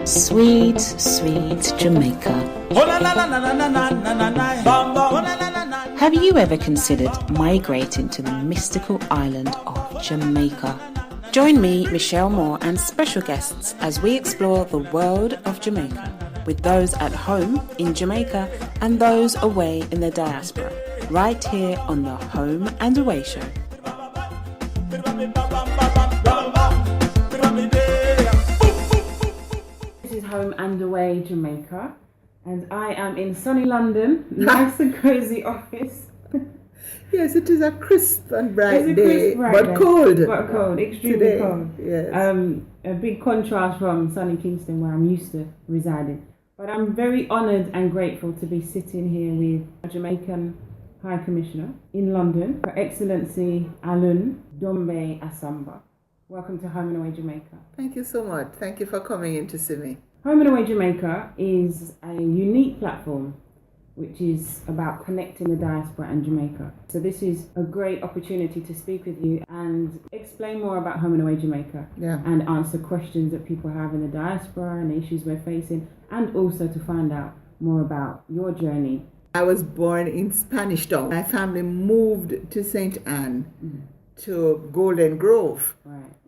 Sweet, sweet Jamaica. Have you ever considered migrating to the mystical island of Jamaica? Join me, Michelle Moore, and special guests as we explore the world of Jamaica with those at home in Jamaica and those away in the diaspora, right here on the Home and Away Show. This is Home and Away Jamaica, and I am in sunny London, nice and cozy office. Yes, it is a crisp and bright day, but cold. But cold, extremely today. cold. Yes. A big contrast from sunny Kingston, where I'm used to residing. But I'm very honoured and grateful to be sitting here with a Jamaican High Commissioner in London, Her Excellency Alun Dombe Asamba. Welcome to Home and Away Jamaica. Thank you so much. Thank you for coming in to see me. Home and Away Jamaica is a unique platform which is about connecting the diaspora and Jamaica. So this is a great opportunity to speak with you and explain more about Home and Away Jamaica, and answer questions that people have in the diaspora and the issues we're facing, and also to find out more about your journey. I was born in Spanish Town. My family moved to St. Anne, to Golden Grove,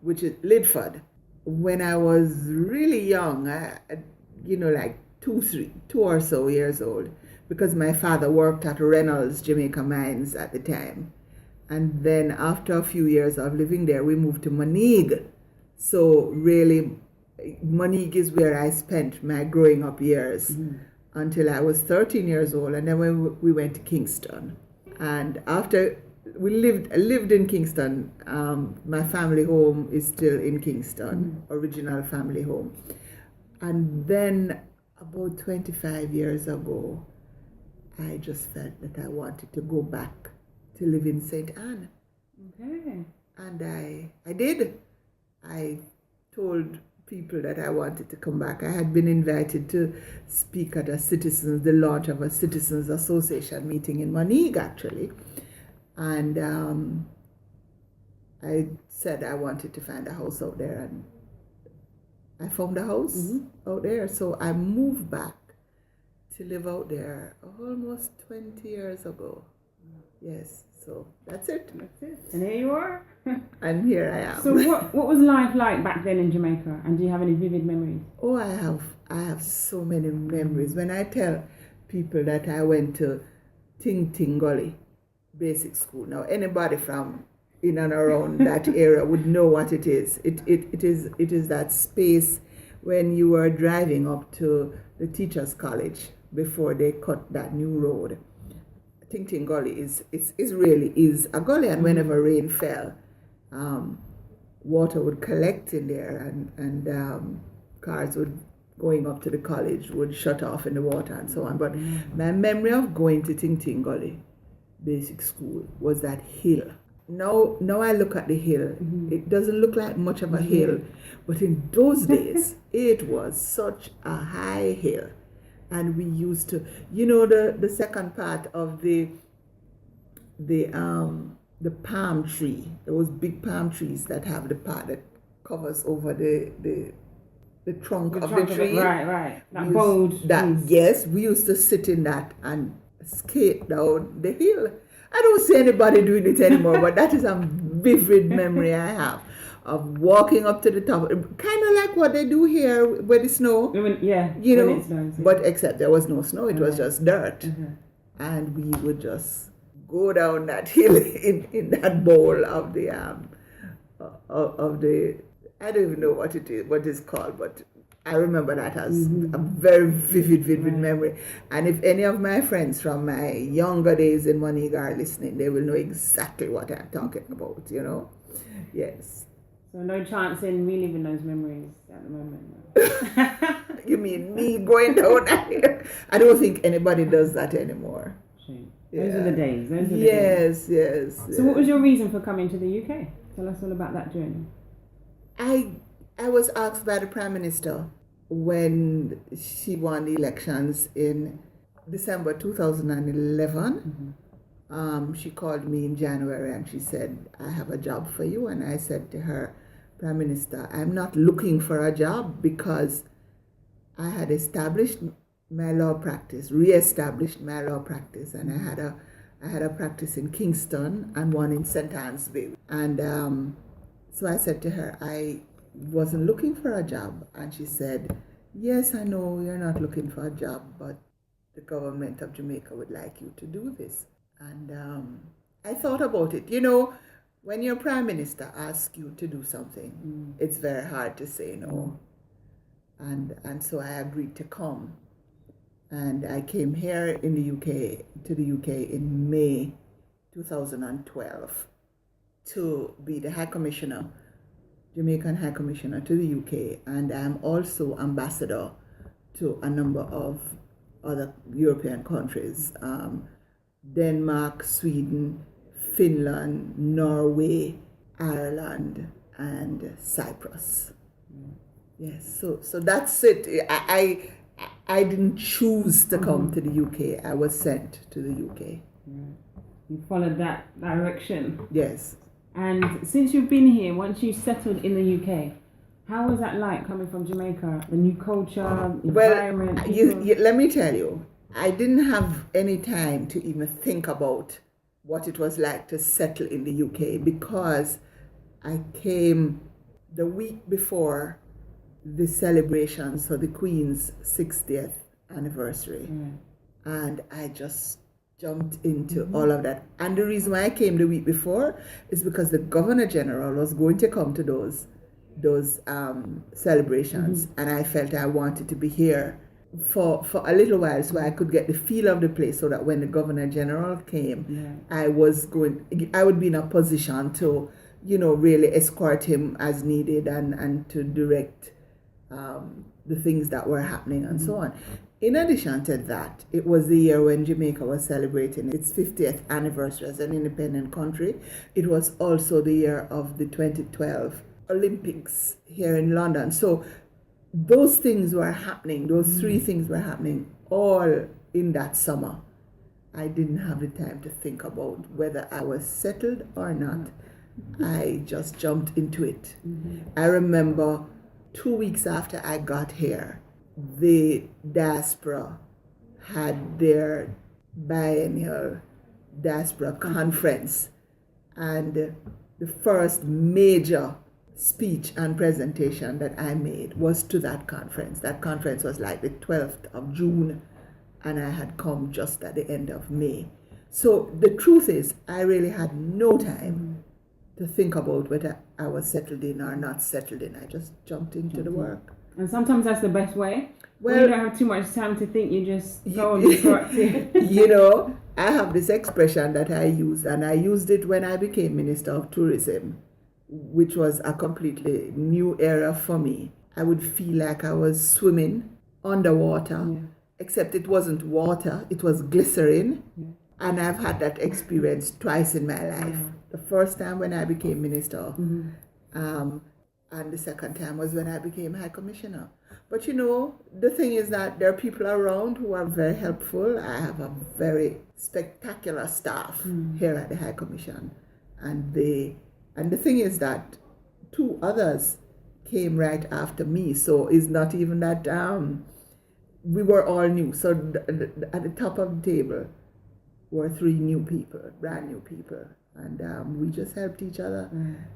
which is Lidford. When I was really young, like 2 or so years old, because my father worked at Reynolds Jamaica Mines at the time. And then after a few years of living there, we moved to Moneague. So really, Moneague is where I spent my growing up years until I was 13 years old. And then we went to Kingston. And after we lived in Kingston, my family home is still in Kingston, original family home. And then about 25 years ago, I just felt that I wanted to go back to live in St. Anne. Okay. And I did. I told people that I wanted to come back. I had been invited to speak at the launch of a Citizens Association meeting in Moneague, actually. And I said I wanted to find a house out there, and I found a house out there. So I moved back to live out there almost 20 years ago. Yes, so that's it. And here you are. And here I am. So what was life like back then in Jamaica? And do you have any vivid memories? Oh, I have so many memories. When I tell people that I went to Ting Ting Gully Basic School, now anybody from in and around that area would know what it is. It is that space when you are driving up to the Teachers College before they cut that new road. Ting Ting Gully is really a gully, and whenever rain fell, water would collect in there, and cars going up to the college would shut off in the water and so on. But my memory of going to Ting Ting Gully Basic School was that hill. Now I look at the hill, it doesn't look like much of a hill, but in those days, it was such a high hill. And we used to, the second part of the palm tree, those big palm trees that have the part that covers over the trunk of the tree. Right. That bold. Yes, we used to sit in that and skate down the hill. I don't see anybody doing it anymore, but that is a vivid memory I have of walking up to the top, kind of like what they do here with the snow. When it snows. But except there was no snow, it was just dirt. And we would just go down that hill in that bowl of the I don't even know what it's called, but I remember that as a very vivid memory. And if any of my friends from my younger days in Moneague are listening, they will know exactly what I'm talking about, Yes. So no chance in reliving those memories at the moment? You mean me going down that hill? I don't think anybody does that anymore. Shame. Those are the days. Yes. So what was your reason for coming to the UK? Tell us all about that journey. I was asked by the Prime Minister when she won the elections in December 2011. She called me in January and she said, I have a job for you. And I said to her, Prime Minister, I'm not looking for a job because I had established my law practice, re-established my law practice, and I had a practice in Kingston and one in St. Anne's Bay. And so I said to her, I wasn't looking for a job. And she said, yes, I know you're not looking for a job, but the government of Jamaica would like you to do this. And I thought about it. You know, when your prime minister asks you to do something, it's very hard to say no. And so I agreed to come. And I came here to the UK in May 2012 to be the High Commissioner, Jamaican High Commissioner to the UK. And I'm also ambassador to a number of other European countries, Denmark, Sweden, Finland, Norway, Ireland, and Cyprus. Yes, so that's it. I didn't choose to come to the UK. I was sent to the UK. You followed that direction. Yes. And since you've been here, once you settled in the UK, how was that like coming from Jamaica? The new culture, environment? Well, let me tell you, I didn't have any time to even think about what it was like to settle in the UK because I came the week before the celebrations for the Queen's 60th anniversary. And I just jumped into all of that. And the reason why I came the week before is because the Governor General was going to come to those celebrations, and I felt I wanted to be here for a little while so I could get the feel of the place, so that when the Governor General came, I would be in a position to, really escort him as needed and to direct the things that were happening and so on. In addition to that, it was the year when Jamaica was celebrating its 50th anniversary as an independent country. It was also the year of the 2012 Olympics here in London. So those things were happening, those three things were happening all in that summer. I didn't have the time to think about whether I was settled or not. I just jumped into it. I remember 2 weeks after I got here, the diaspora had their biennial diaspora conference, and the first major speech and presentation that I made was to that conference. That conference was like the 12th of June, and I had come just at the end of May. So the truth is, I really had no time to think about whether I was settled in or not settled in. I just jumped into the work. And sometimes that's the best way. Well, when you don't have too much time to think, you just go and be proactive. I have this expression that I used, and I used it when I became Minister of Tourism, which was a completely new era for me. I would feel like I was swimming underwater, except it wasn't water, it was glycerin. And I've had that experience twice in my life. The first time when I became Minister, and the second time was when I became High Commissioner. But the thing is that there are people around who are very helpful. I have a very spectacular staff here at the High Commission. And the thing is that two others came right after me. So it's not even that we were all new. So at the top of the table were three new people, brand new people. And we just helped each other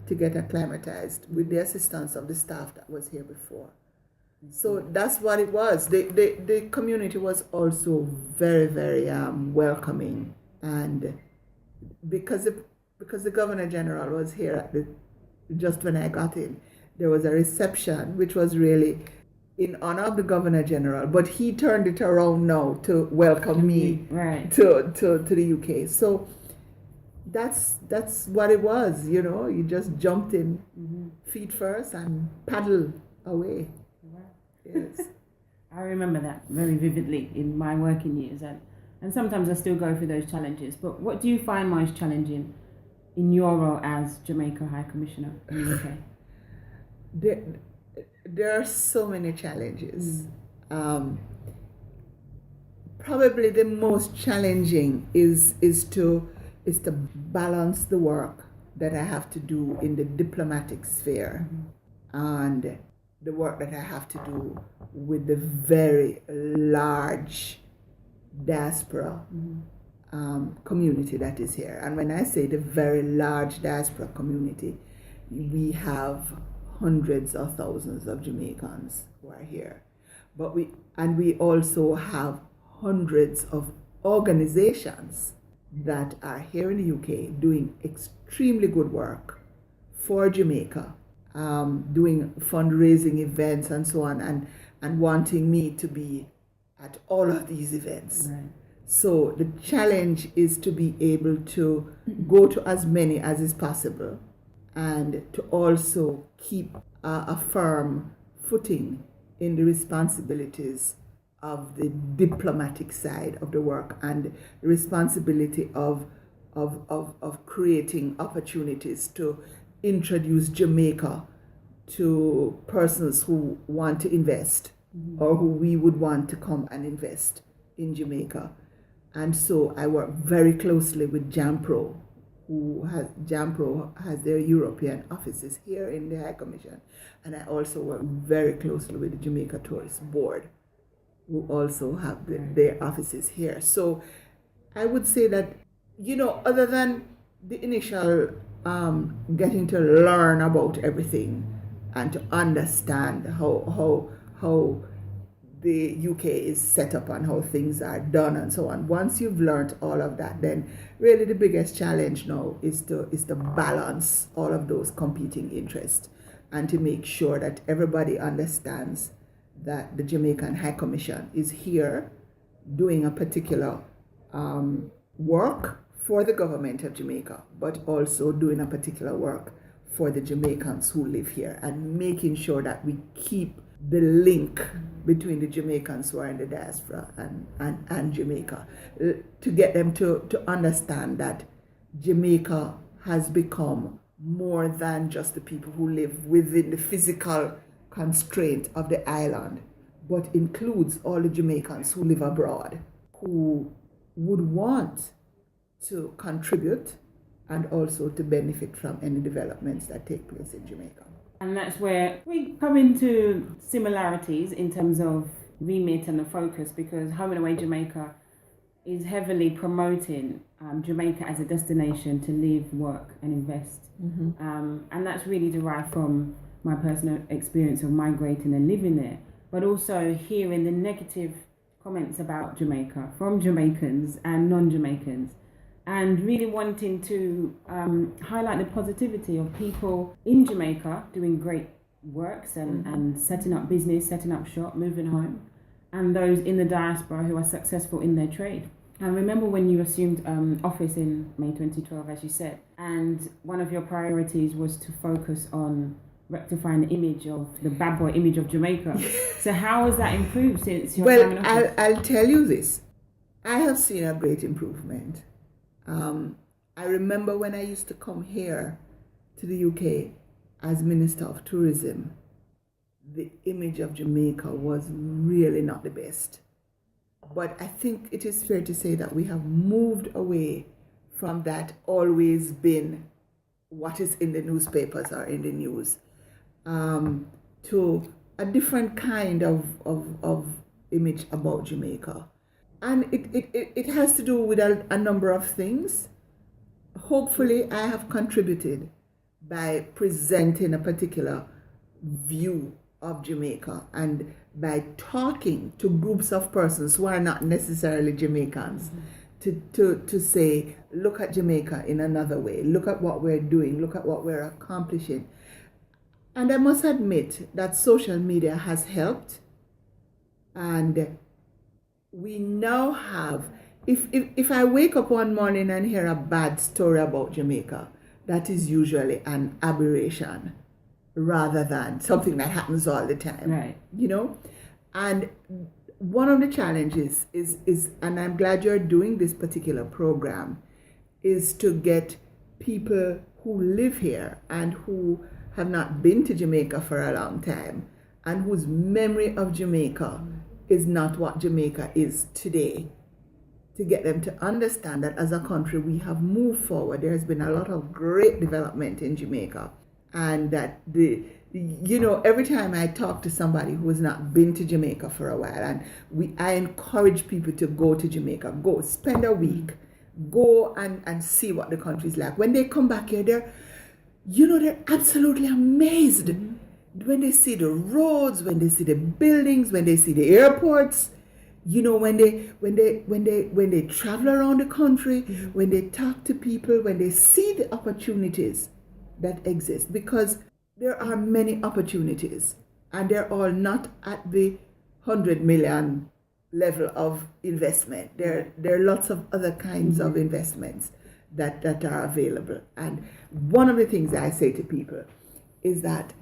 to get acclimatized with the assistance of the staff that was here before. So that's what it was. The community was also very, very welcoming. And because the Governor General was here just when I got in, there was a reception which was really in honor of the Governor General, but he turned it around now to welcome me to the UK. So that's what it was, you just jumped in feet first and paddle away. Yes. I remember that very vividly in my working years, and sometimes I still go through those challenges. But what do you find most challenging in your role as Jamaica High Commissioner in the UK? There are so many challenges. Probably the most challenging is to balance the work that I have to do in the diplomatic sphere and the work that I have to do with the very large diaspora community that is here. And when I say the very large diaspora community, we have hundreds of thousands of Jamaicans who are here. But we also have hundreds of organizations that are here in the UK doing extremely good work for Jamaica, doing fundraising events and so on, and wanting me to be at all of these events. Right. So the challenge is to be able to go to as many as is possible and to also keep a firm footing in the responsibilities of the diplomatic side of the work and the responsibility of creating opportunities to introduce Jamaica to persons who want to invest or who we would want to come and invest in Jamaica. And so I work very closely with JAMPRO, JAMPRO has their European offices here in the High Commission. And I also work very closely with the Jamaica Tourist Board, who also have their offices here. So I would say that, other than the initial getting to learn about everything and to understand how the UK is set up and how things are done and so on. Once you've learned all of that, then really the biggest challenge now is to balance all of those competing interests and to make sure that everybody understands that the Jamaican High Commission is here doing a particular work for the government of Jamaica, but also doing a particular work for the Jamaicans who live here, and making sure that we keep the link between the Jamaicans who are in the diaspora and Jamaica, to get them to understand that Jamaica has become more than just the people who live within the physical constraint of the island, but includes all the Jamaicans who live abroad, who would want to contribute and also to benefit from any developments that take place in Jamaica. And that's where we come into similarities in terms of remit and the focus, because Home and Away Jamaica is heavily promoting Jamaica as a destination to live, work and invest. And that's really derived from my personal experience of migrating and living there, but also hearing the negative comments about Jamaica from Jamaicans and non-Jamaicans, and really wanting to highlight the positivity of people in Jamaica doing great works and setting up business, setting up shop, moving home, and those in the diaspora who are successful in their trade. I remember when you assumed office in May 2012, as you said, and one of your priorities was to focus on rectifying the image of the bad boy image of Jamaica. So how has that improved since your time in office? I'll tell you this. I have seen a great improvement. I remember when I used to come here to the UK as Minister of Tourism, the image of Jamaica was really not the best. But I think it is fair to say that we have moved away from that always been what is in the newspapers or in the news, to a different kind of image about Jamaica. And it has to do with a number of things. Hopefully, I have contributed by presenting a particular view of Jamaica and by talking to groups of persons who are not necessarily Jamaicans, to say, look at Jamaica in another way, look at what we're doing, look at what we're accomplishing. And I must admit that social media has helped, and we now have, if I wake up one morning and hear a bad story about Jamaica, that is usually an aberration rather than something that happens all the time. Right. And one of the challenges is, and I'm glad you're doing this particular program, is to get people who live here and who have not been to Jamaica for a long time and whose memory of Jamaica is not what Jamaica is today, to get them to understand that as a country we have moved forward. There has been a lot of great development in Jamaica, and that every time I talk to somebody who has not been to Jamaica for a while, and I encourage people to go to Jamaica, go spend a week, go and see what the country is like. When they come back here, they're absolutely amazed when they see the roads, when they see the buildings, when they see the airports. When they travel around the country, when they talk to people, when they see the opportunities that exist, because there are many opportunities, and they're all not at the 100 million level of investment. There are lots of other kinds of investments that are available. And one of the things I say to people is that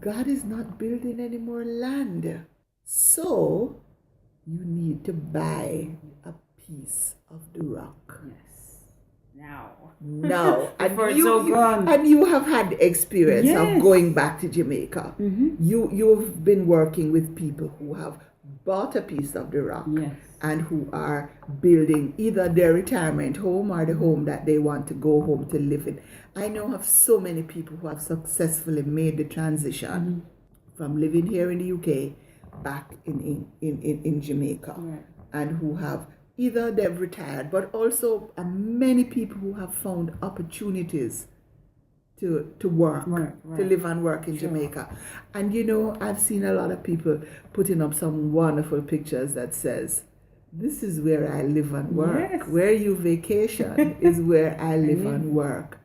God is not building any more land. So you need to buy a piece of the rock. Yes. Now. And you have had the experience of going back to Jamaica. You've been working with people who have bought a piece of the rock and who are building either their retirement home or the home that they want to go home to live in. I know of so many people who have successfully made the transition from living here in the UK back in Jamaica, and who have either they've retired, but also many people who have found opportunities to work, to live and work in Jamaica. And I've seen a lot of people putting up some wonderful pictures that says, this is where I live and work. Yes. Where you vacation is where I live and work.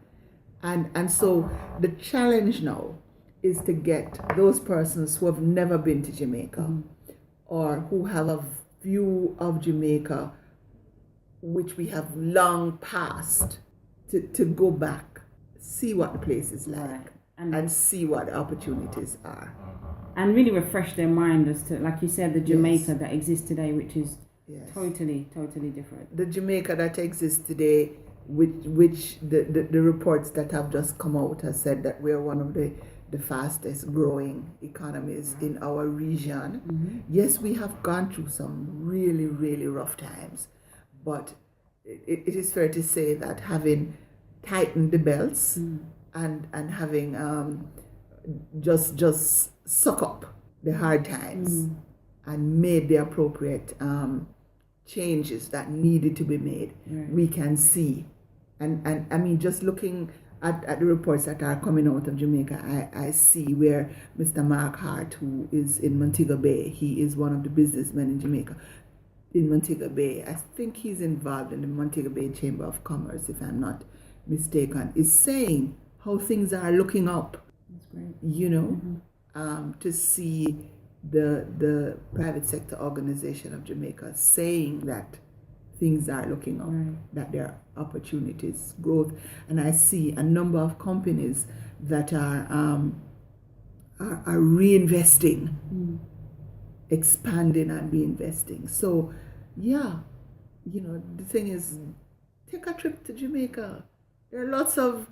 And so the challenge now is to get those persons who have never been to Jamaica or who have a view of Jamaica which we have long passed to go back, see what the place is like, and see what the opportunities are. And really refresh their mind as to, like you said, the Jamaica that exists today, which is totally different. The Jamaica that exists today, which the reports that have just come out has said that we are one of the fastest growing economies in our region. Yes, we have gone through some really, really rough times, but it is fair to say that having tightened the belts and having just suck up the hard times and made the appropriate changes that needed to be made, we can see. And I mean, just looking at the reports that are coming out of Jamaica, I see where Mr. Mark Hart, who is in Montego Bay, he is one of the businessmen in Jamaica, in Montego Bay. I think he's involved in the Montego Bay Chamber of Commerce, if I'm not mistaken, is saying how things are looking up. That's great. To see the private sector organization of Jamaica saying that things are looking up, that there are opportunities, growth, and I see a number of companies that are reinvesting, expanding and reinvesting. So, the thing is, take a trip to Jamaica. There are lots of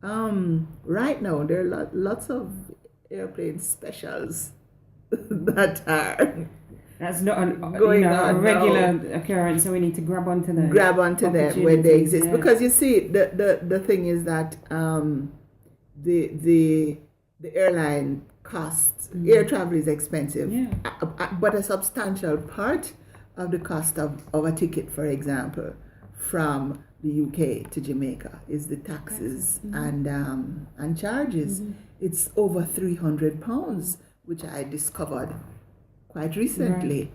right now. There are lots of airplane specials that are. That's not going a on regular now. Occurrence, so we need to grab onto them. Grab onto them when they exist, because you see, the thing is that the airline costs, air travel is expensive, but a substantial part of the cost of a ticket, for example, from the UK to Jamaica is the taxes and charges. It's over £300, which I discovered quite recently,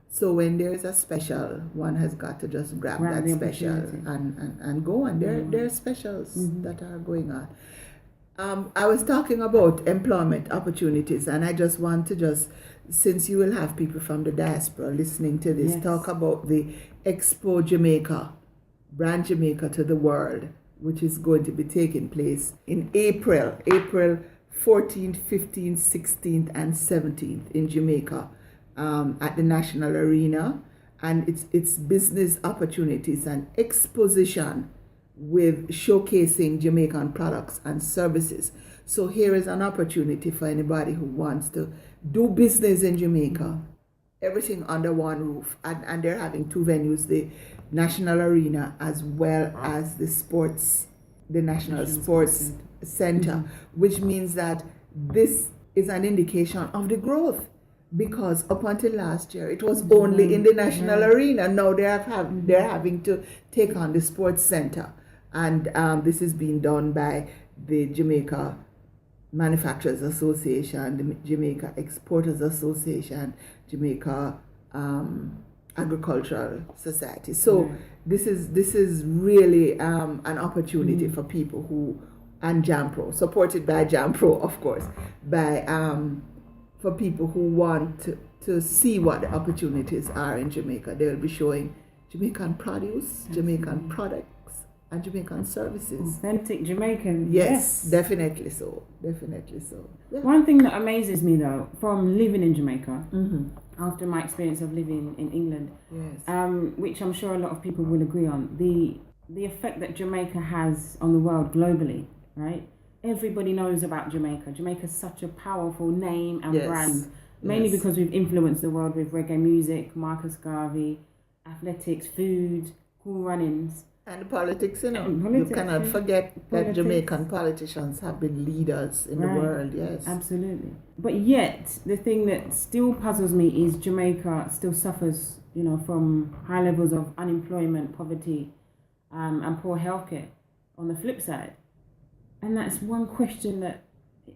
So when there's a special, one has got to just grab that special and go. And there are specials that are going on. I was talking about employment opportunities, and I just want to since you will have people from the diaspora listening to this, talk about the Expo Jamaica, Brand Jamaica to the World, which is going to be taking place in April 14th, 15th, 16th, and 17th in Jamaica at the National Arena. And it's business opportunities and exposition with showcasing Jamaican products and services. So here is an opportunity for anybody who wants to do business in Jamaica everything under one roof, and they're having two venues, the National Arena as well as the National Sports Center, which means that this is an indication of the growth, because up until last year it was only in the National Arena. Now they're having to take on the Sports Center, and this is being done by the Jamaica Manufacturers Association, the Jamaica Exporters Association, Jamaica Agricultural Society. So this is really an opportunity for people who, and JAMPRO, supported by JAMPRO, of course, by for people who want to see what the opportunities are in Jamaica. They will be showing Jamaican produce, Jamaican products, and Jamaican services. Authentic Jamaican. Yes, definitely so. Definitely so. Yeah. One thing that amazes me though, from living in Jamaica, after my experience of living in England, which I'm sure a lot of people will agree on, the effect that Jamaica has on the world globally, right? Everybody knows about Jamaica. Jamaica's such a powerful name and brand, mainly because we've influenced the world with reggae music, Marcus Garvey, athletics, food, cool runnings. And politics, you know. You cannot forget that Jamaican politicians have been leaders in the world, yes. Absolutely. But yet, the thing that still puzzles me is Jamaica still suffers, you know, from high levels of unemployment, poverty, and poor healthcare on the flip side. And that's one question that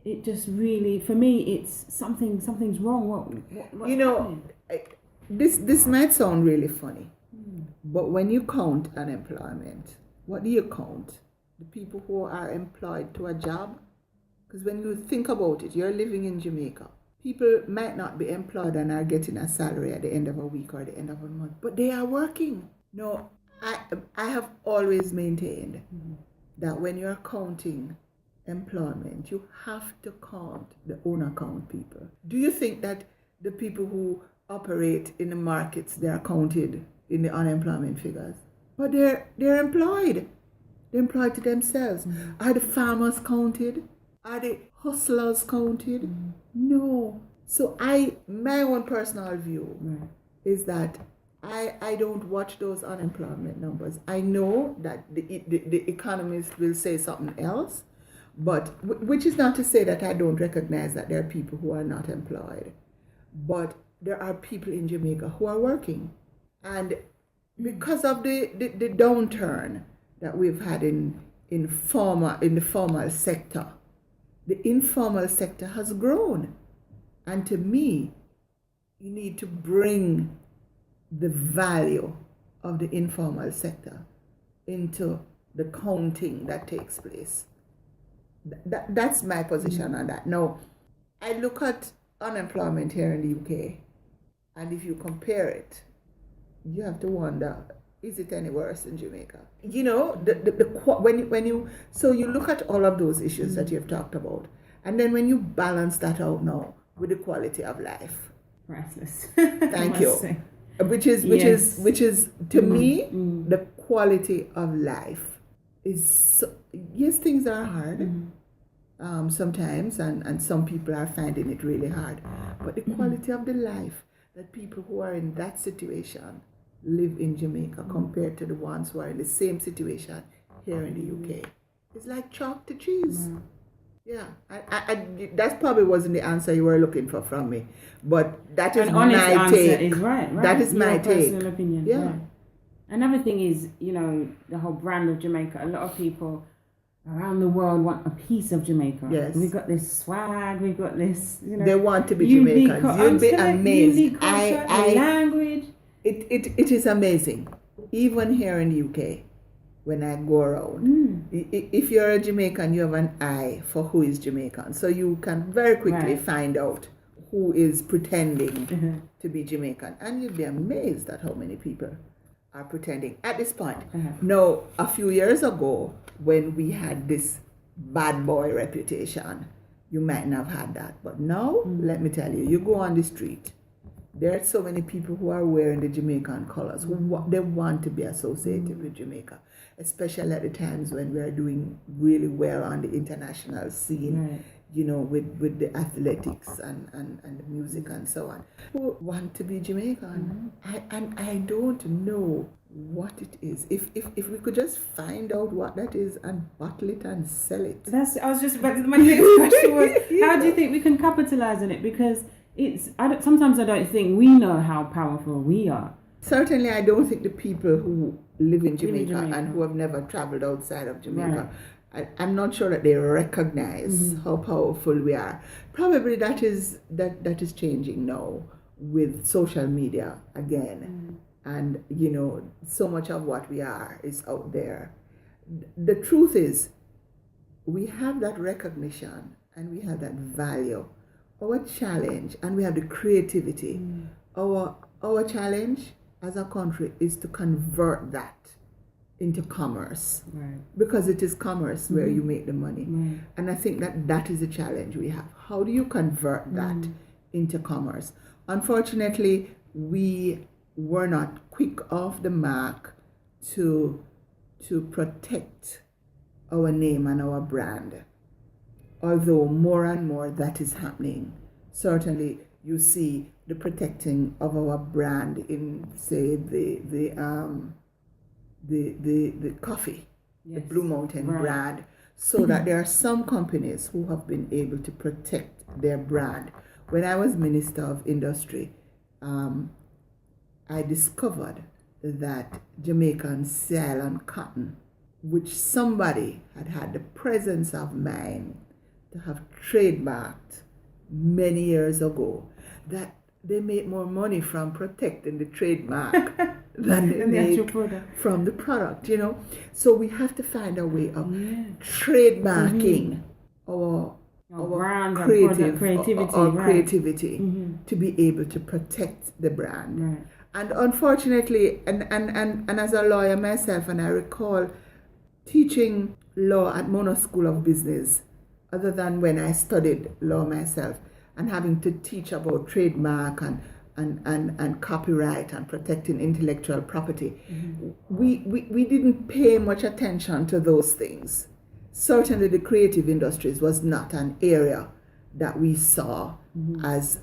it just really, for me, it's something's wrong. What's happening? This might sound really funny. But when you count unemployment, what do you count? The people who are employed to a job? Because when you think about it, you're living in Jamaica. People might not be employed and are getting a salary at the end of a week or the end of a month, but they are working. No, I have always maintained that when you're counting employment, you have to count the unaccount people. Do you think that the people who operate in the markets, they are counted in the unemployment figures? But they're employed. They're employed to themselves. Are the farmers counted? Are the hustlers counted? No. So my own personal view is that I don't watch those unemployment numbers. I know that the economists will say something else, but which is not to say that I don't recognize that there are people who are not employed. But there are people in Jamaica who are working. And because of the downturn that we've had in the formal sector, the informal sector has grown. And to me, you need to bring the value of the informal sector into the counting that takes place. That's my position on that. Now, I look at unemployment here in the UK, and if you compare it, you have to wonder, is it any worse in Jamaica? You know, when you look at all of those issues that you've talked about, and then when you balance that out now with the quality of life, priceless. Thank you. Say. Which is to me the quality of life is yes, things are hard sometimes, and some people are finding it really hard, but the quality of the life that people who are in that situation live in Jamaica compared to the ones who are in the same situation here in the UK is like chalk to cheese. Yeah, I that probably wasn't the answer you were looking for from me, but that is my take. Is right. That is your my personal take. opinion. Yeah. Right. Another thing is, you know, the whole brand of Jamaica. A lot of people around the world want a piece of Jamaica. Yes. We've got this swag. We've got this, you know. They want to be Jamaicans. You'd be amazed. Unique culture, language. It is amazing. Even here in the UK, when I go around, if you're a Jamaican, you have an eye for who is Jamaican. So you can very quickly find out who is pretending to be Jamaican. And you'd be amazed at how many people are pretending at this point. Now, a few years ago, when we had this bad boy reputation, you might not have had that. But now, let me tell you, you go on the street, there are so many people who are wearing the Jamaican colors, they want to be associated with Jamaica, especially at the times when we are doing really well on the international scene. with the athletics and the music and so on, who want to be Jamaican. I don't know what it is. If we could just find out what that is and bottle it and sell it. I was just about to, my next question was, how do you think we can capitalize on it? Because sometimes I don't think we know how powerful we are. Certainly, I don't think the people who live in Jamaica and who have never traveled outside of Jamaica, I'm not sure that they recognize how powerful we are. Probably that is changing now with social media again. And, so much of what we are is out there. The truth is, we have that recognition and we have that value. Our challenge, and we have the creativity. Our challenge as a country is to convert that into commerce, because it is commerce where you make the money. And I think that is the challenge we have. How do you convert that into commerce? Unfortunately, we were not quick off the mark to protect our name and our brand, although more and more that is happening. Certainly you see the protecting of our brand in, say, the coffee, the Blue Mountain brand, so that there are some companies who have been able to protect their brand. When I was Minister of Industry, I discovered that Jamaicans sell on cotton, which somebody had the presence of mind to have trademarked many years ago, that they make more money from protecting the trademark than they make from the product, So we have to find a way of trademarking our brand, creativity to be able to protect the brand. And unfortunately, and as a lawyer myself, and I recall teaching law at Mona School of Business, other than when I studied law myself, and having to teach about trademark and copyright and protecting intellectual property. We didn't pay much attention to those things. Certainly the creative industries was not an area that we saw as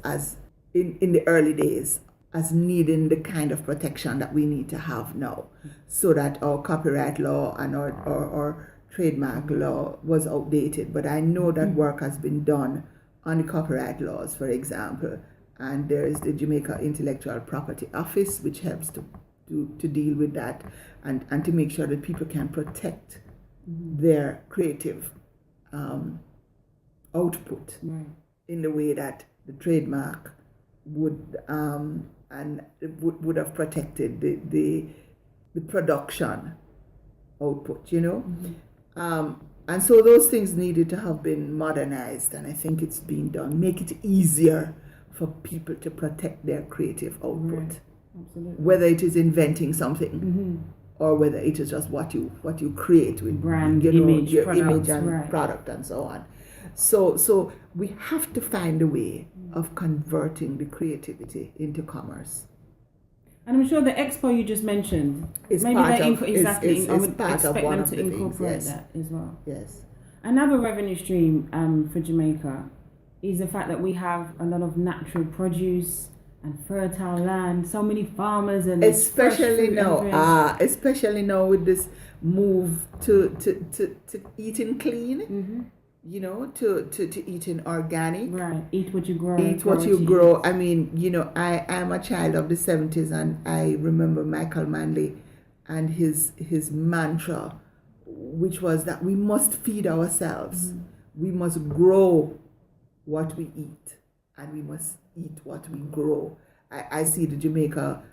in the early days as needing the kind of protection that we need to have now, so that our copyright law and our trademark law was outdated. But I know that work has been done on the copyright laws, for example, and there is the Jamaica Intellectual Property Office, which helps to deal with that and to make sure that people can protect their creative output in the way that the trademark would have protected the production output, and so those things needed to have been modernized, and I think it's been done. Make it easier for people to protect their creative output, whether it is inventing something or whether it is just what you create with brand, your image and product and so on. So we have to find a way of converting the creativity into commerce. And I'm sure the expo you just mentioned, is maybe part that of, exactly. is I would part expect of one them of to the incorporate things, that as well. Yes. Another revenue stream for Jamaica is the fact that we have a lot of natural produce and fertile land. So many farmers and especially now with this move to eating clean. To eating organic. Right. Eat what you grow. Eat what you grow. I mean, I am a child of the 70s, and I remember Michael Manley and his mantra, which was that we must feed ourselves. We must grow what we eat, and we must eat what we grow. I see the Jamaica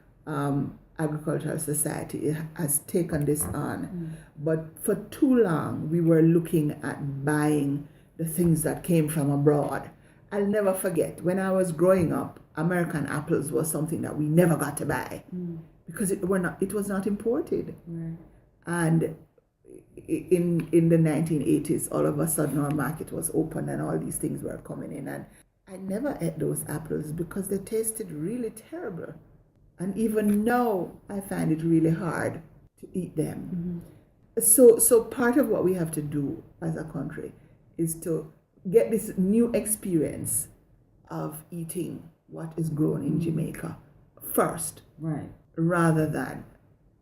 Agricultural Society has taken this on, but for too long we were looking at buying the things that came from abroad. I'll never forget, when I was growing up, American apples was something that we never got to buy because it was not imported. And in the 1980s, all of a sudden our market was open and all these things were coming in, and I never ate those apples because they tasted really terrible. And even now, I find it really hard to eat them. So part of what we have to do as a country is to get this new experience of eating what is grown in Jamaica first, right, rather than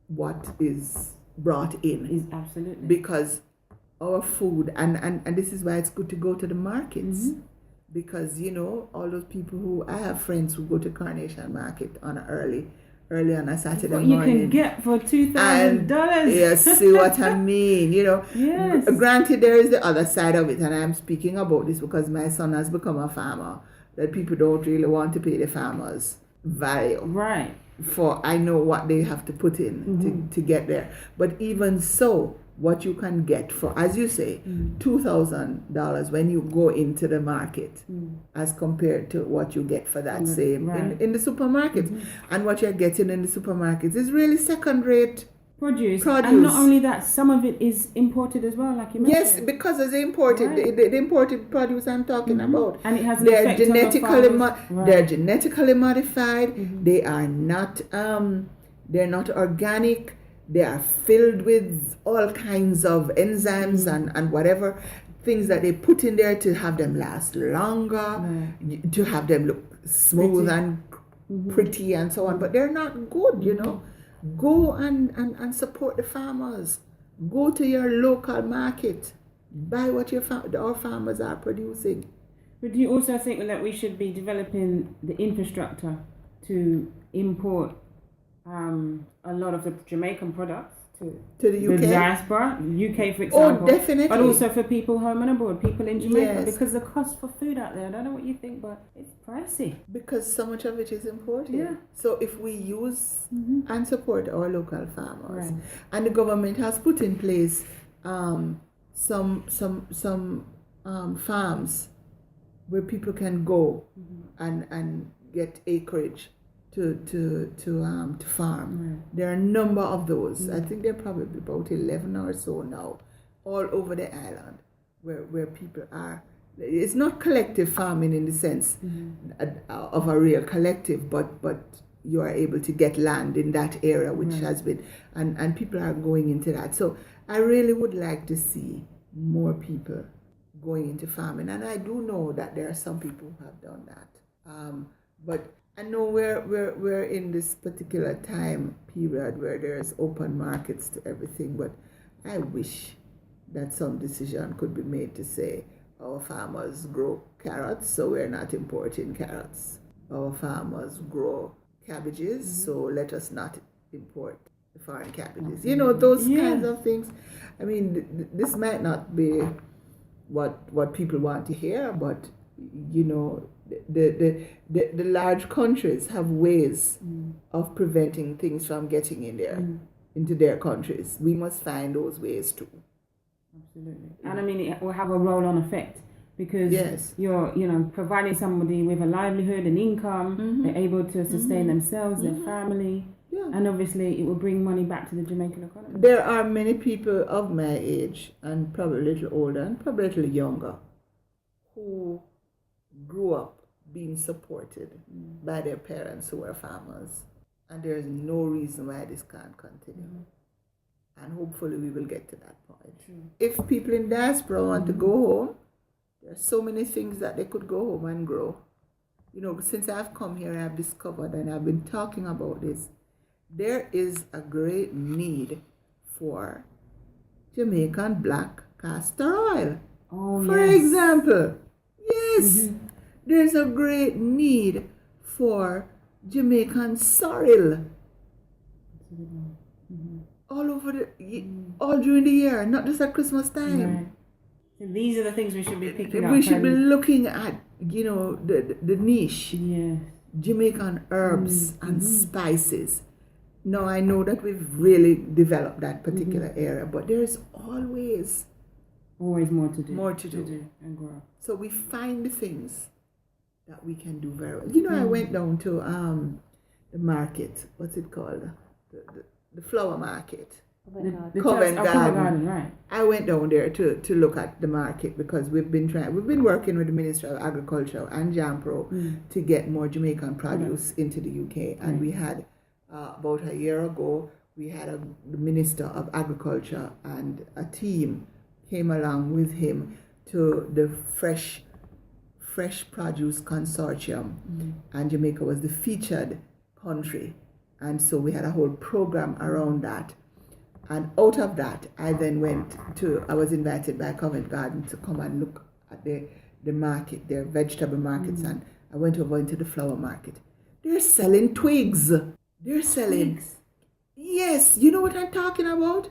what is brought in. is absolutely. Because our food, and this is why it's good to go to the markets. Because, you know, all those people who, I have friends who go to Carnation Market on early on a Saturday What you morning. can get for $2,000. You see what I mean? You know, Yes. Granted, there is the other side of it, and I'm speaking about this because my son has become a farmer. That people don't really want to pay the farmers value. Right. For I know what they have to put in to get there. But even so, what you can get for, as you say, $2,000 when you go into the market, as compared to what you get for that same in the supermarket. And what you're getting in the supermarkets is really second-rate produce. And not only that, some of it is imported as well, like you mentioned. Yes, because it's imported. Right. The imported produce I'm talking about. And it has an they're effect on the farmers. they're genetically modified. They are not they're not organic. They are filled with all kinds of enzymes and whatever things that they put in there to have them last longer, to have them look smooth and pretty and so on. But they're not good, you know. Go and support the farmers. Go to your local market. Buy what our farmers are producing. But do you also think that we should be developing the infrastructure to import a lot of the Jamaican products to the UK? The diaspora, UK for example. Oh, definitely. But also for people home and abroad, people in Jamaica. Yes. Because the cost for food out there, I don't know what you think, but it's pricey. Because so much of it is imported. Yeah. So if we use and support our local farmers, Right. and the government has put in place some farms where people can go and get acreage to farm. There are a number of those. I think there are probably about 11 or so now, all over the island, where people are. It's not collective farming in the sense of a real collective, but you are able to get land in that area, which has been, and people are going into that. So I really would like to see more people going into farming, and I do know that there are some people who have done that. But I know we're in this particular time period where there's open markets to everything, but I wish that some decision could be made to say our farmers grow carrots, so we're not importing carrots. Our farmers grow cabbages, so let us not import the foreign cabbages. You know, those kinds of things. I mean, this might not be what people want to hear, but you know, the large countries have ways of preventing things from getting in there into their countries. We must find those ways too. Absolutely. And I mean, it will have a roll-on effect because you're, you know, providing somebody with a livelihood and income, they're able to sustain themselves, their family, and obviously it will bring money back to the Jamaican economy. There are many people of my age and probably a little older and probably a little younger who grew up being supported by their parents who were farmers, and there is no reason why this can't continue. And hopefully we will get to that point. If people in diaspora want to go home, there are so many things that they could go home and grow. You know, since I've come here, I've discovered, and I've been talking about this, there is a great need for Jamaican black castor oil. For example, there's a great need for Jamaican sorrel. All over all during the year, not just at Christmas time. So these are the things we should be picking up. We should be looking at, you know, the niche. Yes. Jamaican herbs and spices. Now I know that we've really developed that particular area, but there's always more to do. More to do and grow. So we find the things that we can do very well. You know, I went down to the market. What's it called? The flower market. The Covent Garden. Right. I went down there to look at the market because we've been working with the Ministry of Agriculture and JAMPRO to get more Jamaican produce into the UK. And we had about a year ago, we had the Minister of Agriculture and a team came along with him to the Fresh Produce Consortium, and Jamaica was the featured country. And so we had a whole program around that. And out of that, I then I was invited by Covent Garden to come and look at the market, their vegetable markets, and I went over into the flower market. They're selling twigs. They're selling... Twigs? Yes, you know what I'm talking about?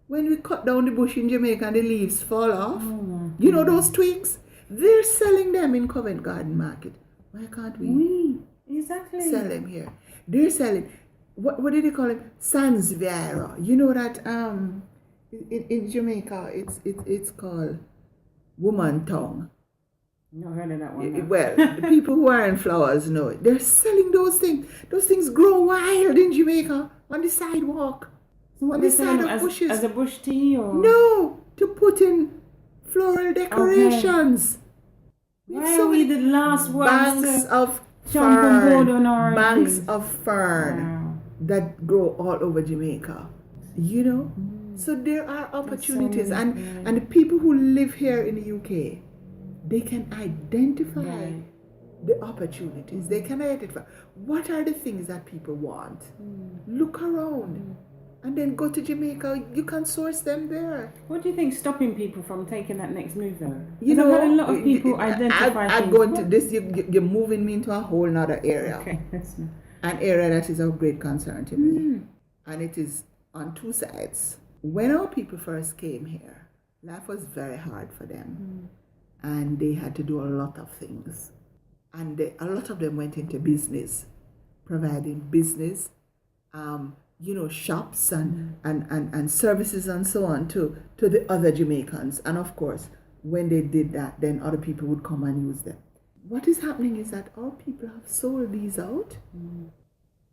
When we cut down the bush in Jamaica and the leaves fall off. Oh, you know those twigs? They're selling them in Covent Garden Market. Why can't we exactly sell them here? They're selling... What did they call it? Sansevieria. You know that in Jamaica it's called woman tongue. Not heard of that one. No. Well, the people who are in flowers know it. They're selling those things. Those things grow wild in Jamaica on the sidewalk. So what on they the sell side them of bushes. as a bush tea or No, to put in floral decorations. Why are we the last ones banks to of jump on board on fern, our banks things? of fern Wow. that grow all over Jamaica. You know? So there are opportunities, so many, and the people who live here in the UK, they can identify the opportunities. They can identify what are the things that people want. Look around. And then go to Jamaica. You can source them there. What do you think stopping people from taking that next move though? You know, I've had a lot of people identify I things. go into this. You're moving me into a whole other area. Okay, that's not. An area that is of great concern to me, and it is on two sides. When our people first came here, life was very hard for them, and they had to do a lot of things, and a lot of them went into business, providing business, shops and services and so on to the other Jamaicans. And of course, when they did that, then other people would come and use them. What is happening is that our people have sold these out.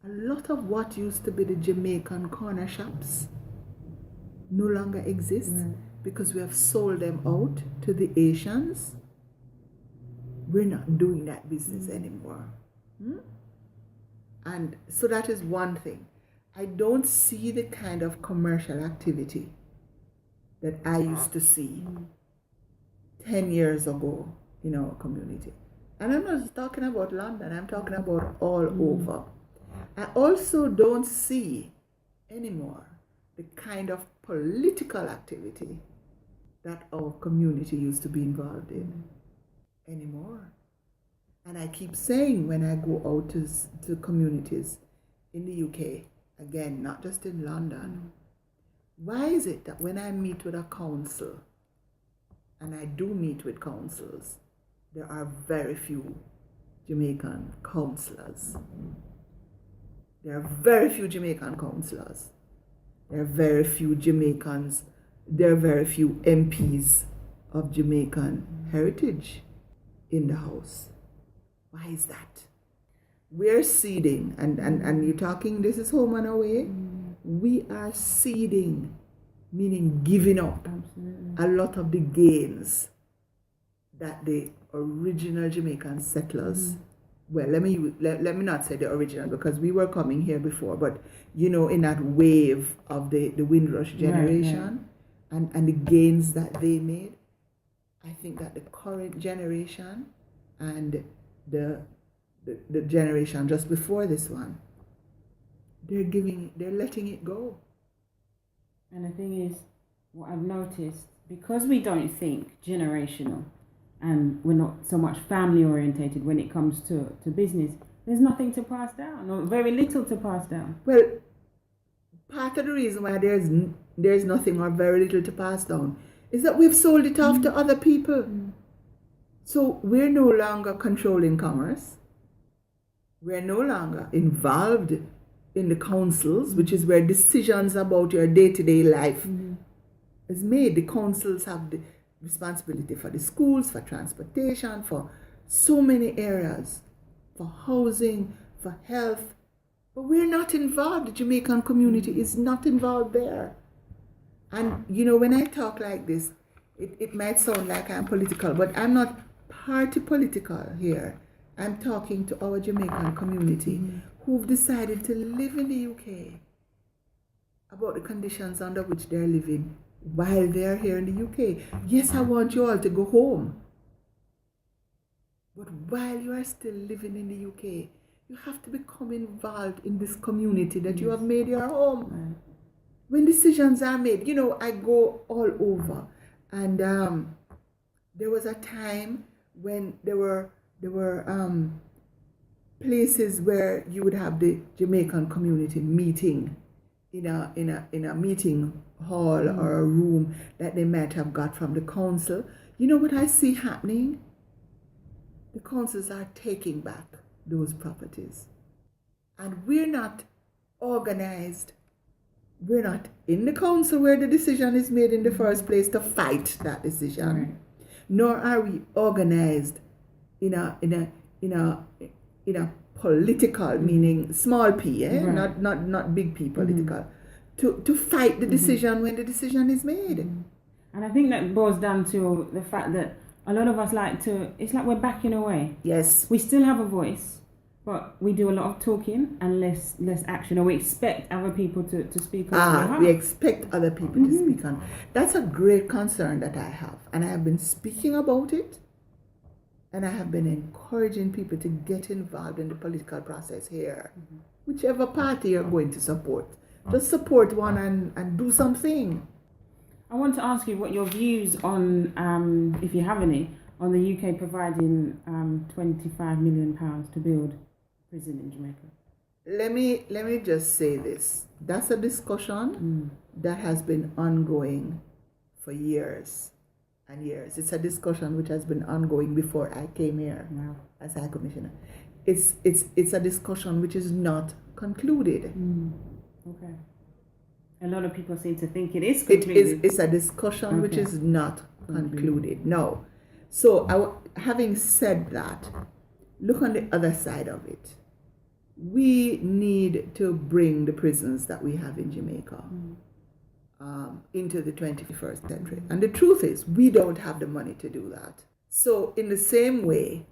A lot of what used to be the Jamaican corner shops no longer exist because we have sold them out to the Asians. We're not doing that business anymore. And so that is one thing. I don't see the kind of commercial activity that I used to see 10 years ago in our community. And I'm not talking about London, I'm talking about all over. I also don't see anymore the kind of political activity that our community used to be involved in anymore. And I keep saying when I go out to communities in the UK, again, not just in London, why is it that when I meet with a council, and I do meet with councils, there are very few Jamaican councillors. There are very few Jamaican councillors. There are very few Jamaicans. There are very few MPs of Jamaican heritage in the House. Why is that? We're ceding, and you're talking, this is home and away. We are ceding, meaning giving up a lot of the gains that the original Jamaican settlers, well, let me not say the original because we were coming here before, but in that wave of the Windrush generation and the gains that they made, I think that the current generation and the generation just before this one, they're letting it go. And the thing is, what I've noticed, because we don't think generational and we're not so much family orientated when it comes to business, there's nothing to pass down, or very little to pass down. Well, part of the reason why there's nothing or very little to pass down is that we've sold it off to other people. So we're no longer controlling commerce. We're no longer involved in the councils, which is where decisions about your day-to-day life is made. The councils have the responsibility for the schools, for transportation, for so many areas, for housing, for health. But we're not involved. The Jamaican community is not involved there. And, when I talk like this, it might sound like I'm political, but I'm not party political here. I'm talking to our Jamaican community who've decided to live in the UK about the conditions under which they're living while they're here in the UK. Yes, I want you all to go home. But while you are still living in the UK, you have to become involved in this community that you have made your home. Right. When decisions are made, I go all over. And there was a time when there were places where you would have the Jamaican community meeting in a meeting hall or a room that they might have got from the council. You know what I see happening? The councils are taking back those properties. And we're not organized. We're not in the council where the decision is made in the first place to fight that decision. Right. Nor are we organized in a political, meaning small p, right. not big P political, to fight the decision when the decision is made. And I think that boils down to the fact that a lot of us it's like we're backing away. Yes. We still have a voice, but we do a lot of talking and less action, or we expect other people to speak on. We expect other people to speak on. That's a great concern that I have. And I have been speaking about it, and I have been encouraging people to get involved in the political process here. Whichever party you're going to support, just support one and do something. I want to ask you what your views on, if you have any, on the UK providing £25 million to build a prison in Jamaica. Let me just say this. That's a discussion that has been ongoing for years and years. It's a discussion which has been ongoing before I came here as High Commissioner. It's a discussion which is not concluded. Okay. A lot of people seem to think it is concluded. It's a discussion which is not concluded. No. So, having said that, look on the other side of it. We need to bring the prisons that we have in Jamaica into the 21st century. And the truth is, we don't have the money to do that. So, in the same way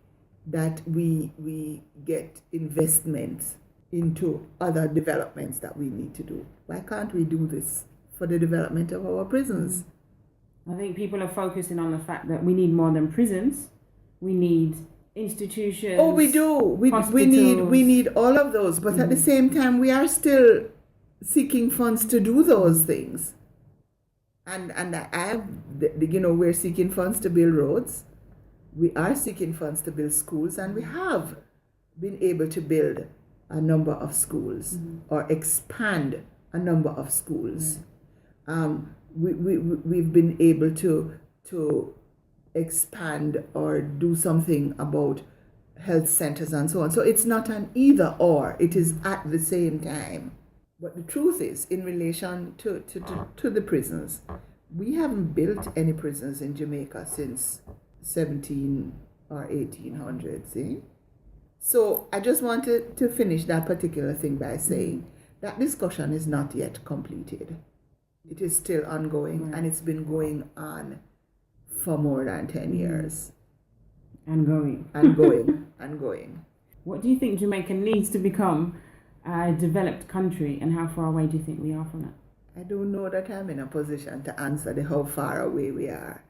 that we get investments into other developments that we need to do, why can't we do this for the development of our prisons? I think people are focusing on the fact that we need more than prisons. We need institutions. Oh, we do. We need all of those. But at the same time, we are still seeking funds to do those things. And we're seeking funds to build roads. We are seeking funds to build schools, and we have been able to build a number of schools or expand a number of schools. We've been able to expand or do something about health centers and so on. So it's not an either or, it is at the same time. But the truth is, in relation to the prisons, we haven't built any prisons in Jamaica since 17 or 1800s. So I just wanted to finish that particular thing by saying that discussion is not yet completed. It is still ongoing, and it's been going on for more than 10 years. And going. And going. What do you think Jamaica needs to become a developed country, and how far away do you think we are from that? I don't know that I'm in a position to answer how far away we are.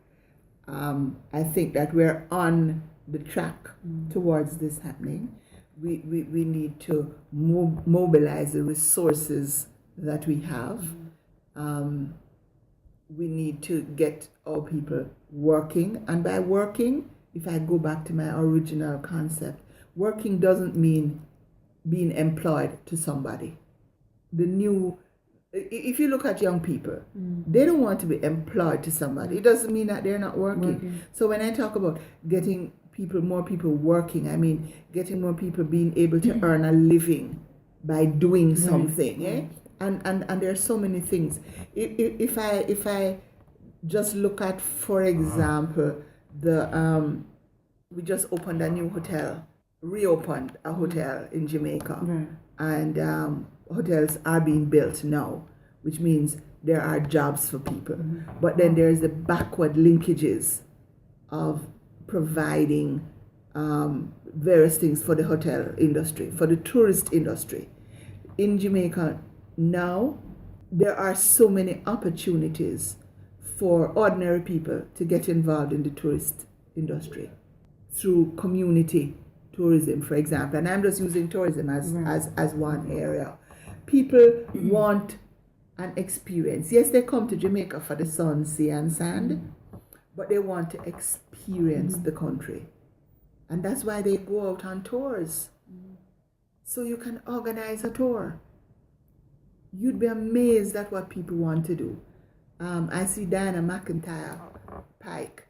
I think that we're on the track towards this happening. We need to mobilize the resources that we have. We need to get our people working, and by working, if I go back to my original concept, working doesn't mean being employed to somebody. If you look at young people, they don't want to be employed to somebody. It doesn't mean that they're not working. So when I talk about getting more people working, I mean getting more people being able to earn a living by doing something. And there are so many things. If I just look at, for example, we just opened a new hotel, reopened a hotel in Jamaica, and hotels are being built now, which means there are jobs for people. But then there's the backward linkages of providing various things for the hotel industry, for the tourist industry. In Jamaica now, there are so many opportunities for ordinary people to get involved in the tourist industry through community tourism, for example. And I'm just using tourism as one area. People want an experience. Yes, they come to Jamaica for the sun, sea, and sand, but they want to experience the country. And that's why they go out on tours. So you can organize a tour. You'd be amazed at what people want to do. I see Diana McIntyre Pike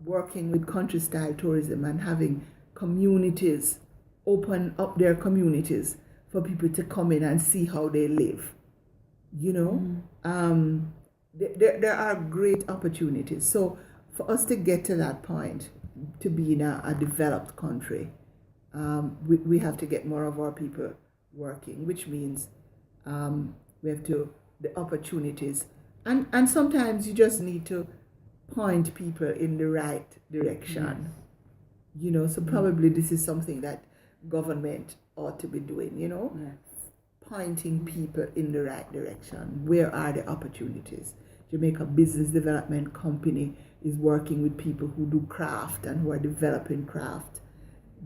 working with country style tourism and having communities open up their communities for people to come in and see how they live. You know, there are great opportunities. So for us to get to that point, to be in a developed country, we have to get more of our people working, which means we have to, the opportunities. And sometimes you just need to point people in the right direction. You know, so probably this is something that government ought to be doing, you know, pointing people in the right direction. Where are the opportunities? Jamaica Business Development Company is working with people who do craft and who are developing craft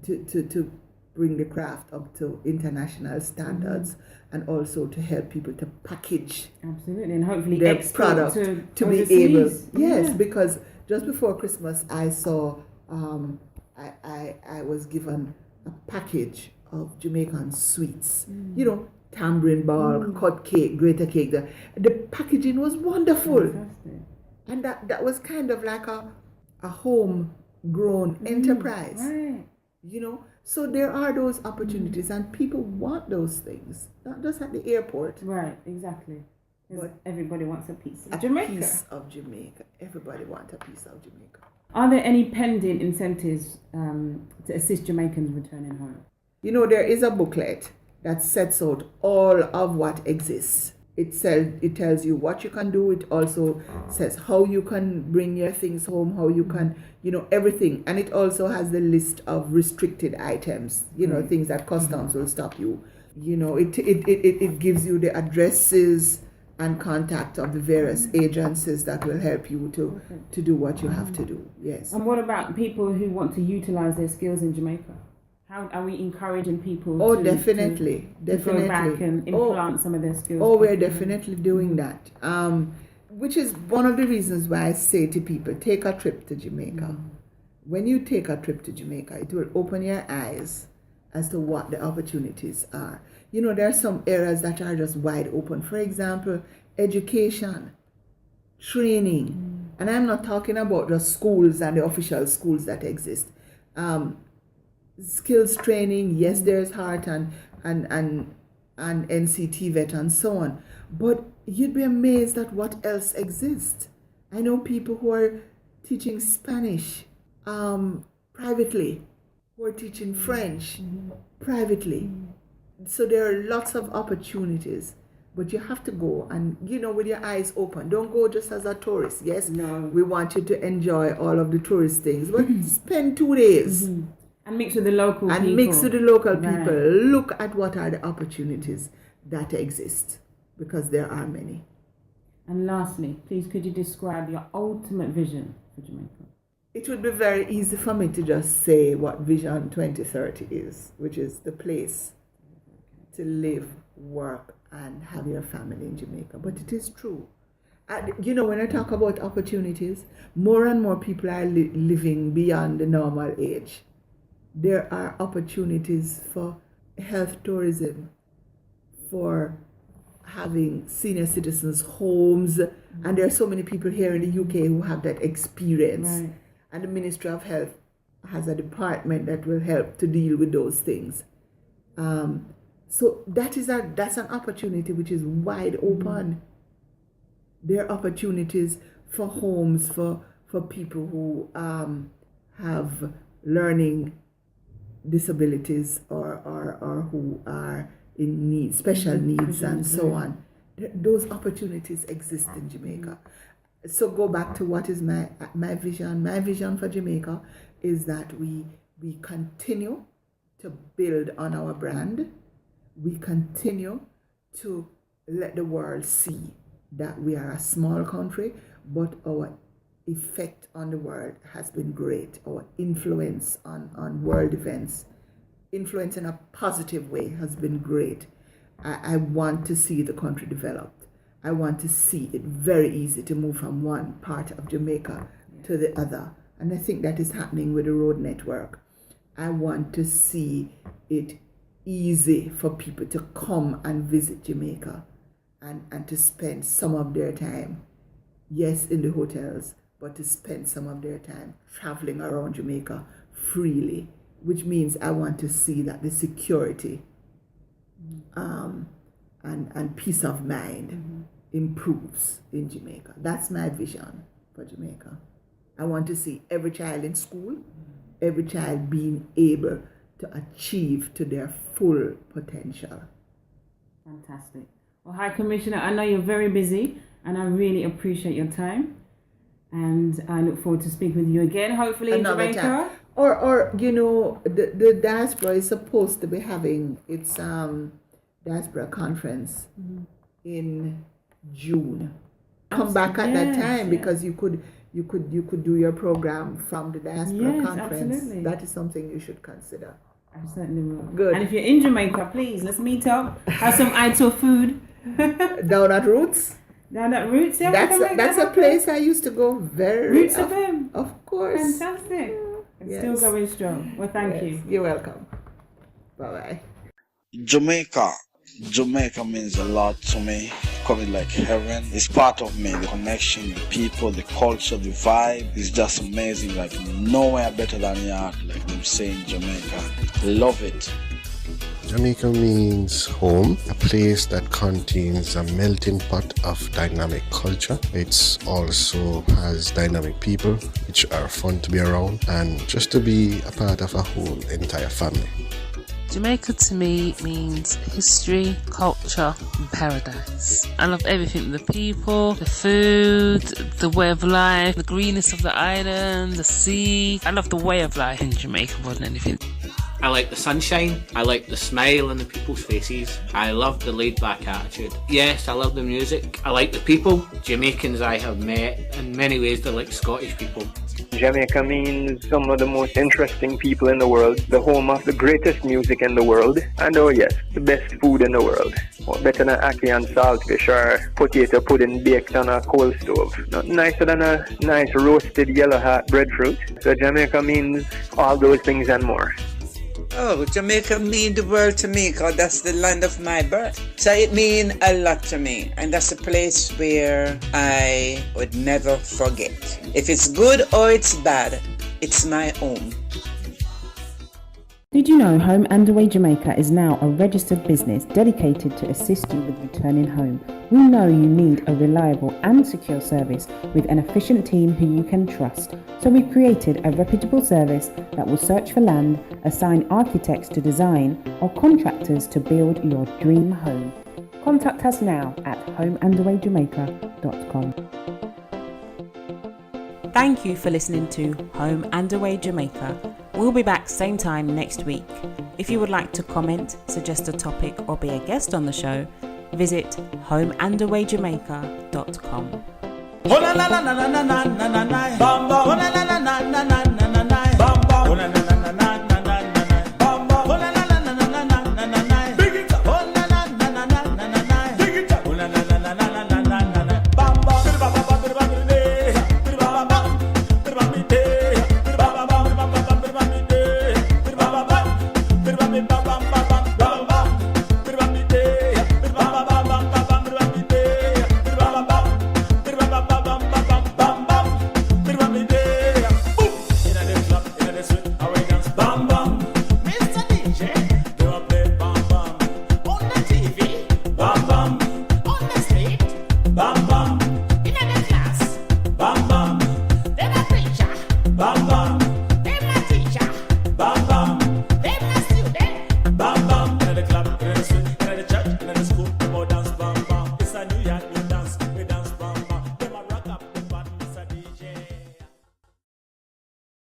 to bring the craft up to international standards, and also to help people to package and hopefully their export product to overseas. be able. Because just before Christmas I saw I was given a package of Jamaican sweets. You know, tambourine ball, cut cake, greater cake. The packaging was wonderful. Fantastic. And that was kind of like a home-grown enterprise. Right. You know, so there are those opportunities, and people want those things, not just at the airport. Right, exactly. But everybody wants a piece of A Jamaica. piece of Jamaica. Everybody wants a piece of Jamaica. Are there any pending incentives to assist Jamaicans returning home? You know, there is a booklet that sets out all of what exists. It tells you what you can do. It also says how you can bring your things home, how you can, you know, everything. And it also has the list of restricted items, you know, things that customs will stop you. You know, it gives you the addresses and contact of the various agencies that will help you to do what you have to do. Yes. And what about people who want to utilize their skills in Jamaica? How are we encouraging people definitely to go back and implant some of their skills? We're definitely doing that. Which is one of the reasons why I say to people, take a trip to Jamaica. When you take a trip to Jamaica, it will open your eyes as to what the opportunities are. You know, there are some areas that are just wide open. For example, education, training. And I'm not talking about just schools and the official schools that exist. Skills training, yes, there's Heart and NCT Vet and so on. But you'd be amazed at what else exists. I know people who are teaching Spanish privately, who are teaching French privately. So there are lots of opportunities. But you have to go and, you know, with your eyes open. Don't go just as a tourist. Yes, we want you to enjoy all of the tourist things, but spend 2 days. And mix with the local people. And mix with the local people. Look at what are the opportunities that exist, because there are many. And lastly, please could you describe your ultimate vision for Jamaica? It would be very easy for me to just say what Vision 2030 is, which is the place to live, work, and have your family in Jamaica. But it is true. You know, when I talk about opportunities, more and more people are living beyond the normal age. There are opportunities for health tourism, for having senior citizens' homes, and there are so many people here in the UK who have that experience. Right. And the Ministry of Health has a department that will help to deal with those things. So that's an opportunity which is wide open. There are opportunities for homes for people who have learning disabilities or who are in need, special needs and so on. Those opportunities exist in Jamaica. So go back to what is my vision. My vision for Jamaica is that we continue to build on our brand. We continue to let the world see that we are a small country, but our effect on the world has been great. Our influence on world events, influence in a positive way, has been great. I want to see the country developed. I want to see it very easy to move from one part of Jamaica to the other. And I think that is happening with the road network. I want to see it easy for people to come and visit Jamaica and to spend some of their time, yes, in the hotels, but to spend some of their time traveling around Jamaica freely, which means I want to see that the security and peace of mind improves in Jamaica. That's my vision for Jamaica. I want to see every child in school, every child being able to achieve to their full potential. Fantastic. Well, High Commissioner, I know you're very busy and I really appreciate your time. And I look forward to speaking with you again, hopefully Another in Jamaica. time. Or you know, the diaspora is supposed to be having its diaspora conference in June. Come back at that time because you could do your program from the diaspora conference. Absolutely. That is something you should consider. I certainly will. Good. And if you're in Jamaica, please let's meet up. Have some Aito food. Down at Roots. Down at Roots, yeah. That's a place I used to go very Roots FM. Of course. Fantastic. It's Yes. still going strong. Well, thank you. You're welcome. Bye-bye. Jamaica means a lot to me. Coming like heaven. It's part of me. The connection, the people, the culture, the vibe is just amazing. Like nowhere better than York, like them say in Jamaica. Love it. Jamaica means home, a place that contains a melting pot of dynamic culture. It also has dynamic people, which are fun to be around, and just to be a part of a whole entire family. Jamaica to me means history, culture and paradise. I love everything, the people, the food, the way of life, the greenness of the island, the sea. I love the way of life in Jamaica more than anything. I like the sunshine, I like the smile on the people's faces, I love the laid back attitude. Yes, I love the music, I like the people. Jamaicans I have met, in many ways they're like Scottish people. Jamaica means some of the most interesting people in the world, the home of the greatest music in the world, and oh yes, the best food in the world. What better than ackee and saltfish or potato pudding baked on a coal stove? Nothing nicer than a nice roasted yellow heart breadfruit. So Jamaica means all those things and more. Oh, Jamaica means the world to me because that's the land of my birth. So it means a lot to me, and that's a place where I would never forget. If it's good or it's bad, it's my home. Did you know Home and Away Jamaica is now a registered business dedicated to assist you with returning home? We know you need a reliable and secure service with an efficient team who you can trust. So we've created a reputable service that will search for land, assign architects to design, or contractors to build your dream home. Contact us now at homeandawayjamaica.com. Thank you for listening to Home and Away Jamaica. We'll be back same time next week. If you would like to comment, suggest a topic or be a guest on the show, visit homeandawayjamaica.com. Bam, bam. Bam, bam.